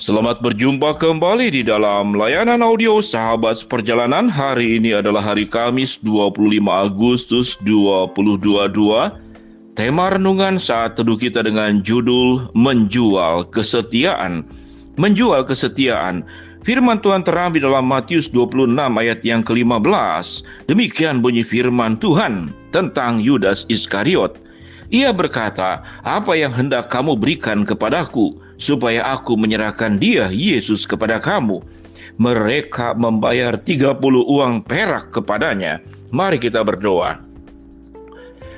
Selamat berjumpa kembali di dalam layanan audio Sahabat Perjalanan. Hari ini adalah hari Kamis 25 Agustus 2022. Tema renungan saat teduh kita dengan judul Menjual Kesetiaan. Menjual kesetiaan. Firman Tuhan terambil dalam Matius 26 ayat yang ke-15. Demikian bunyi firman Tuhan tentang Yudas Iskariot. Ia berkata, "Apa yang hendak kamu berikan kepadaku, supaya aku menyerahkan dia, Yesus, kepada kamu?" Mereka membayar 30 uang perak kepadanya. Mari kita berdoa.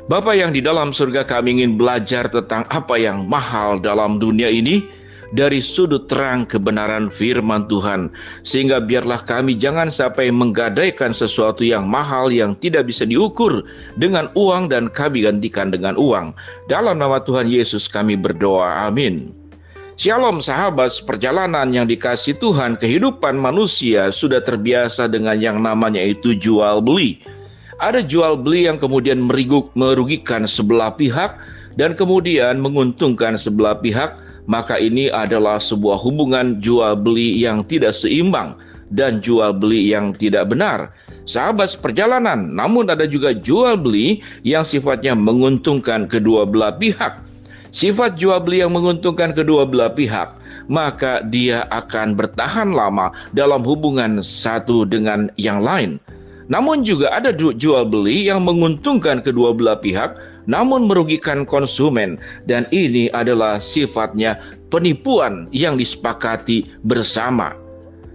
Bapa yang di dalam surga, kami ingin belajar tentang apa yang mahal dalam dunia ini, dari sudut terang kebenaran firman Tuhan, sehingga biarlah kami jangan sampai menggadaikan sesuatu yang mahal yang tidak bisa diukur dengan uang dan kami gantikan dengan uang. Dalam nama Tuhan Yesus kami berdoa, amin. Shalom sahabat perjalanan yang dikasihi Tuhan. Kehidupan manusia sudah terbiasa dengan yang namanya itu jual beli. Ada jual beli yang kemudian merugikan sebelah pihak dan kemudian menguntungkan sebelah pihak. Maka ini adalah sebuah hubungan jual beli yang tidak seimbang dan jual beli yang tidak benar. Sahabat perjalanan, namun ada juga jual beli yang sifatnya menguntungkan kedua belah pihak. Sifat jual beli yang menguntungkan kedua belah pihak, maka dia akan bertahan lama dalam hubungan satu dengan yang lain. Namun juga ada jual beli yang menguntungkan kedua belah pihak, namun merugikan konsumen, dan ini adalah sifatnya penipuan yang disepakati bersama.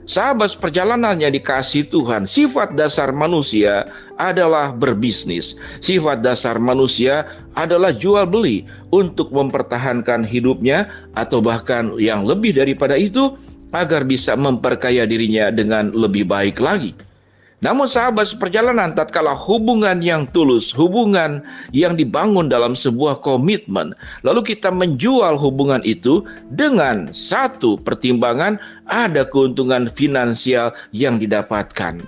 Sahabat perjalanan yang dikasihi Tuhan, sifat dasar manusia adalah berbisnis. Sifat dasar manusia adalah jual beli untuk mempertahankan hidupnya, atau bahkan yang lebih daripada itu, agar bisa memperkaya dirinya dengan lebih baik lagi. Namun sahabat perjalanan, tatkala hubungan yang tulus, hubungan yang dibangun dalam sebuah komitmen, lalu kita menjual hubungan itu dengan satu pertimbangan, ada keuntungan finansial yang didapatkan.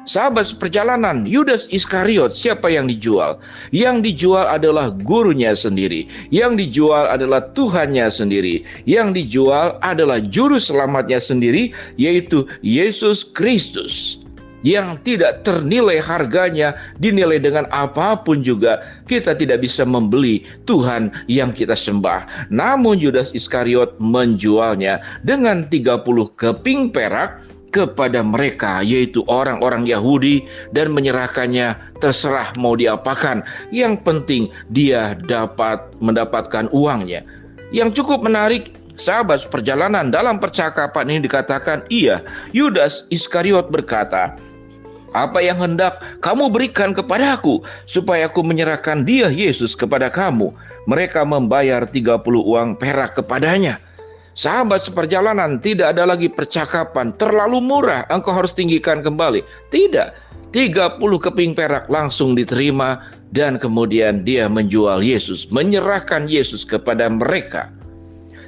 Sahabat perjalanan, Yudas Iskariot, siapa yang dijual? Yang dijual adalah gurunya sendiri. Yang dijual adalah Tuhannya sendiri. Yang dijual adalah juru selamatnya sendiri, yaitu Yesus Kristus. Yang tidak ternilai harganya, dinilai dengan apapun juga, kita tidak bisa membeli Tuhan yang kita sembah. Namun Yudas Iskariot menjualnya dengan 30 keping perak kepada mereka, yaitu orang-orang Yahudi, dan menyerahkannya terserah mau diapakan. Yang penting dia dapat mendapatkan uangnya. Yang cukup menarik, sahabat perjalanan, dalam percakapan ini dikatakan, Yudas Iskariot berkata, "Apa yang hendak kamu berikan kepadaku, supaya aku menyerahkan dia, Yesus, kepada kamu?" Mereka membayar 30 uang perak kepadanya. Sahabat seperjalanan, tidak ada lagi percakapan, terlalu murah, engkau harus tinggikan kembali. Tidak, 30 keping perak langsung diterima, dan kemudian dia menjual Yesus, menyerahkan Yesus kepada mereka.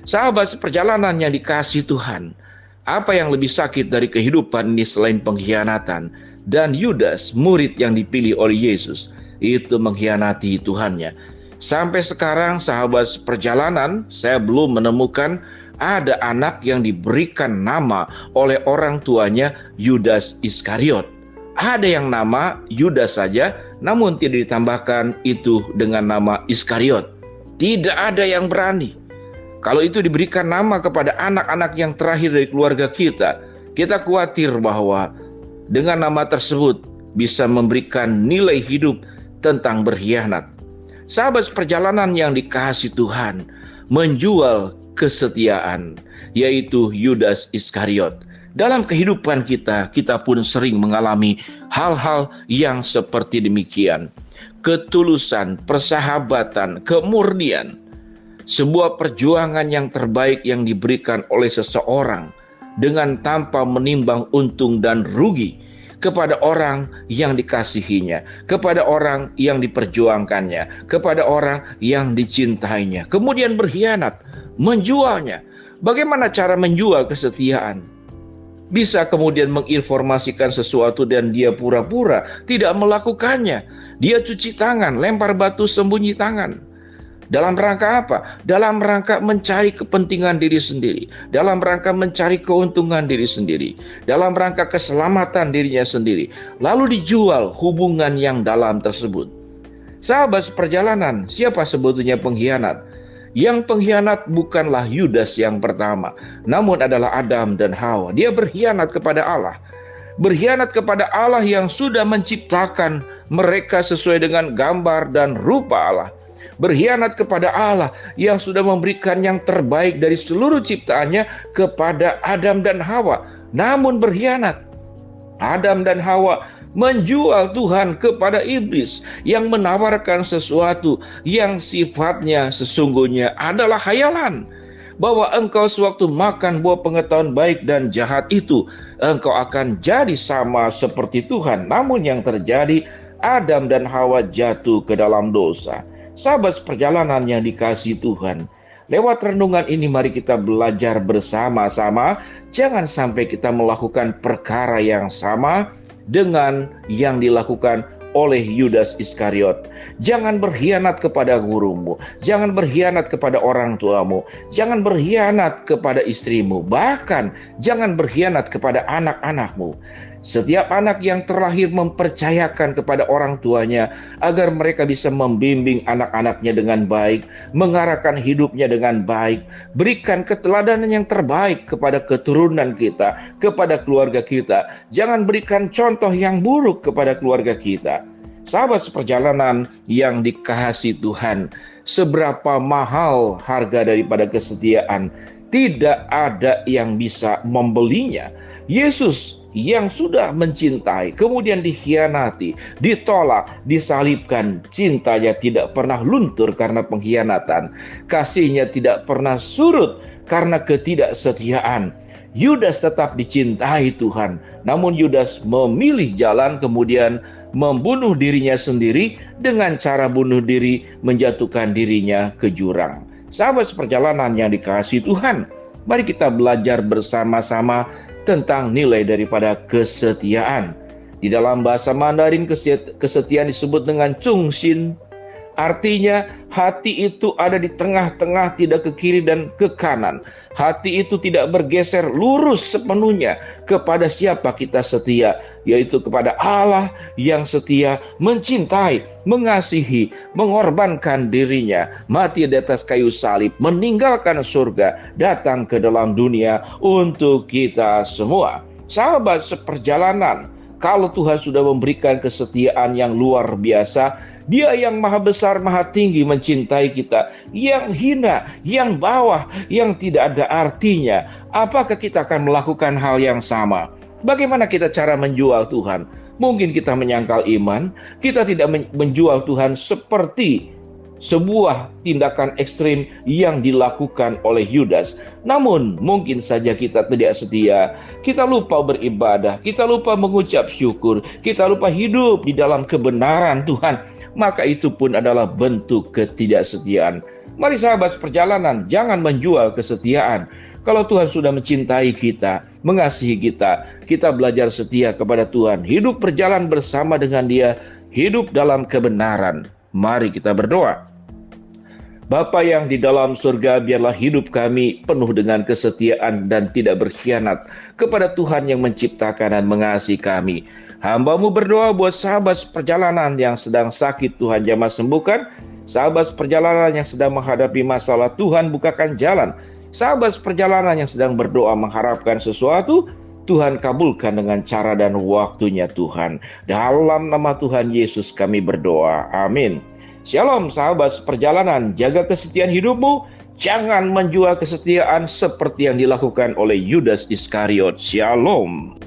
Sahabat seperjalanan yang dikasihi Tuhan, apa yang lebih sakit dari kehidupan ini selain pengkhianatan? Dan Yudas, murid yang dipilih oleh Yesus, itu mengkhianati Tuhannya. Sampai sekarang sahabat perjalanan, saya belum menemukan ada anak yang diberikan nama oleh orang tuanya Yudas Iskariot. Ada yang nama Yudas saja, namun tidak ditambahkan itu dengan nama Iskariot. Tidak ada yang berani. Kalau itu diberikan nama kepada anak-anak yang terakhir dari keluarga kita khawatir bahwa dengan nama tersebut bisa memberikan nilai hidup tentang berkhianat. Sahabat perjalanan yang dikasihi Tuhan, menjual kesetiaan, yaitu Yudas Iskariot. Dalam kehidupan kita pun sering mengalami hal-hal yang seperti demikian. Ketulusan, persahabatan, kemurnian, sebuah perjuangan yang terbaik yang diberikan oleh seseorang dengan tanpa menimbang untung dan rugi kepada orang yang dikasihinya, kepada orang yang diperjuangkannya, kepada orang yang dicintainya, kemudian berkhianat, menjualnya. Bagaimana cara menjual kesetiaan? Bisa kemudian menginformasikan sesuatu dan dia pura-pura tidak melakukannya. Dia cuci tangan, lempar batu, sembunyi tangan. Dalam rangka apa? Dalam rangka mencari kepentingan diri sendiri, dalam rangka mencari keuntungan diri sendiri, dalam rangka keselamatan dirinya sendiri, lalu dijual hubungan yang dalam tersebut. Sahabat seperjalanan, siapa sebetulnya pengkhianat? Yang pengkhianat bukanlah Yudas yang pertama, namun adalah Adam dan Hawa. Dia berkhianat kepada Allah. Berkhianat kepada Allah yang sudah menciptakan mereka sesuai dengan gambar dan rupa Allah. Berkhianat kepada Allah yang sudah memberikan yang terbaik dari seluruh ciptaannya kepada Adam dan Hawa. Namun berkhianat. Adam dan Hawa menjual Tuhan kepada iblis yang menawarkan sesuatu yang sifatnya sesungguhnya adalah khayalan. Bahwa engkau sewaktu makan buah pengetahuan baik dan jahat itu, engkau akan jadi sama seperti Tuhan. Namun yang terjadi, Adam dan Hawa jatuh ke dalam dosa. Sahabat perjalanan yang dikasihi Tuhan, lewat renungan ini mari kita belajar bersama-sama. Jangan sampai kita melakukan perkara yang sama dengan yang dilakukan oleh Yudas Iskariot. Jangan berkhianat kepada gurumu, jangan berkhianat kepada orang tuamu, jangan berkhianat kepada istrimu, bahkan jangan berkhianat kepada anak-anakmu. Setiap anak yang terlahir mempercayakan kepada orang tuanya agar mereka bisa membimbing anak-anaknya dengan baik, mengarahkan hidupnya dengan baik, berikan keteladanan yang terbaik kepada keturunan kita, kepada keluarga kita. Jangan berikan contoh yang buruk kepada keluarga kita. Sahabat seperjalanan yang dikasihi Tuhan, seberapa mahal harga daripada kesetiaan, tidak ada yang bisa membelinya. Yesus yang sudah mencintai, kemudian dikhianati, ditolak, disalibkan. Cintanya tidak pernah luntur karena pengkhianatan. Kasihnya tidak pernah surut karena ketidaksetiaan. Yudas tetap dicintai Tuhan, namun Yudas memilih jalan kemudian membunuh dirinya sendiri dengan cara bunuh diri, menjatuhkan dirinya ke jurang. Sahabat seperjalanan yang dikasihi Tuhan, mari kita belajar bersama-sama tentang nilai daripada kesetiaan. Di dalam bahasa Mandarin, kesetiaan disebut dengan Chungxin. Artinya hati itu ada di tengah-tengah, tidak ke kiri dan ke kanan. Hati itu tidak bergeser lurus sepenuhnya kepada siapa kita setia, yaitu kepada Allah yang setia, mencintai, mengasihi, mengorbankan dirinya, mati di atas kayu salib, meninggalkan surga, datang ke dalam dunia untuk kita semua. Sahabat seperjalanan, kalau Tuhan sudah memberikan kesetiaan yang luar biasa, Dia yang maha besar, maha tinggi mencintai kita. Yang hina, yang bawah, yang tidak ada artinya. Apakah kita akan melakukan hal yang sama? Bagaimana kita cara menjual Tuhan? Mungkin kita menyangkal iman, kita tidak menjual Tuhan seperti sebuah tindakan ekstrim yang dilakukan oleh Yudas. Namun mungkin saja kita tidak setia, kita lupa beribadah, kita lupa mengucap syukur, kita lupa hidup di dalam kebenaran Tuhan. Maka itu pun adalah bentuk ketidaksetiaan. Mari sahabat seperjalanan, jangan menjual kesetiaan. Kalau Tuhan sudah mencintai kita, mengasihi kita, kita belajar setia kepada Tuhan, hidup berjalan bersama dengan Dia, hidup dalam kebenaran. Mari kita berdoa. Bapa yang di dalam surga, biarlah hidup kami penuh dengan kesetiaan dan tidak berkhianat kepada Tuhan yang menciptakan dan mengasihi kami. Hamba-Mu berdoa buat sahabat seperjalanan yang sedang sakit, Tuhan jamah sembuhkan. Sahabat seperjalanan yang sedang menghadapi masalah, Tuhan bukakan jalan. Sahabat seperjalanan yang sedang berdoa mengharapkan sesuatu, Tuhan kabulkan dengan cara dan waktunya Tuhan. Dalam nama Tuhan Yesus kami berdoa. Amin. Shalom sahabat seperjalanan, jaga kesetiaan hidupmu. Jangan menjual kesetiaan seperti yang dilakukan oleh Yudas Iskariot. Shalom.